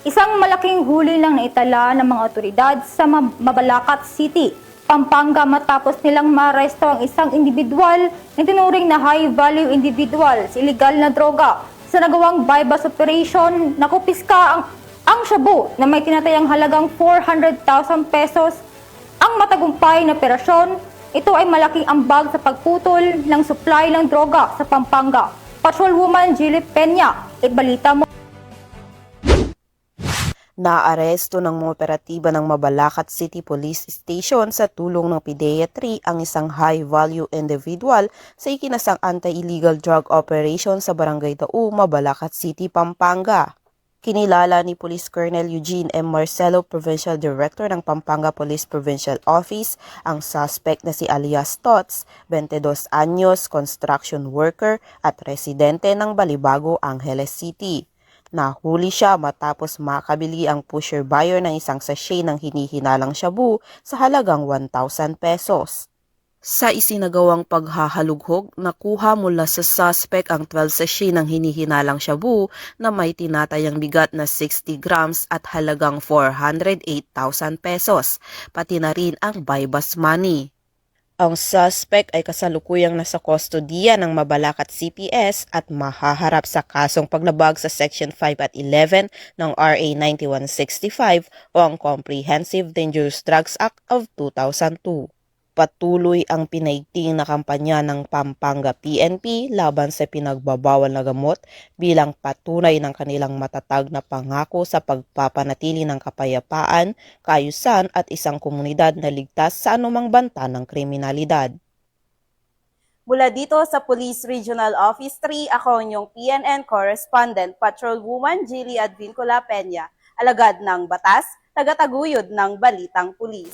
Isang malaking huli lang naitala ng mga otoridad sa Mabalacat City, Pampanga matapos nilang maaresto ang isang individual na tinuring na high-value individual sa illegal na droga. Sa nagawang bypass operation, nakupiska ang shabu na may tinatayang halagang 400,000 pesos. Ang matagumpay na operasyon, ito ay malaking ambag sa pagputol ng supply ng droga sa Pampanga. Patrolwoman Jilly Peña, ibalita mo. Naaresto ng mga operatiba ng Mabalacat City Police Station sa tulong ng PIDEA 3 ang isang high-value individual sa ikinasang anti-illegal drug operation sa Barangay Dao, Mabalacat City, Pampanga. Kinilala ni Police Colonel Eugene M. Marcelo, Provincial Director ng Pampanga Police Provincial Office, ang suspect na si alias Tots, 22 anyos, construction worker at residente ng Balibago, Angeles City. Nahuli siya matapos makabili ang pusher buyer ng isang sachet ng hinihinalang shabu sa halagang 1,000 pesos. Sa isinagawang paghahalughog, nakuha mula sa suspect ang 12 sachet ng hinihinalang shabu na may tinatayang bigat na 60 grams at halagang 408,000 pesos, pati na rin ang bypass money. Ang suspect ay kasalukuyang nasa kustodiya ng Mabalacat CPS at mahaharap sa kasong paglabag sa Section 5 at 11 ng RA 9165 o ang Comprehensive Dangerous Drugs Act of 2002. Patuloy ang pinaigting na kampanya ng Pampanga PNP laban sa pinagbabawal na gamot bilang patunay ng kanilang matatag na pangako sa pagpapanatili ng kapayapaan, kaayusan at isang komunidad na ligtas sa anumang banta ng kriminalidad. Mula dito sa Police Regional Office 3, ako inyong PNN Correspondent, Patrolwoman Jilly Advincula Peña, alagad ng batas, tagataguyod ng Balitang Pulis.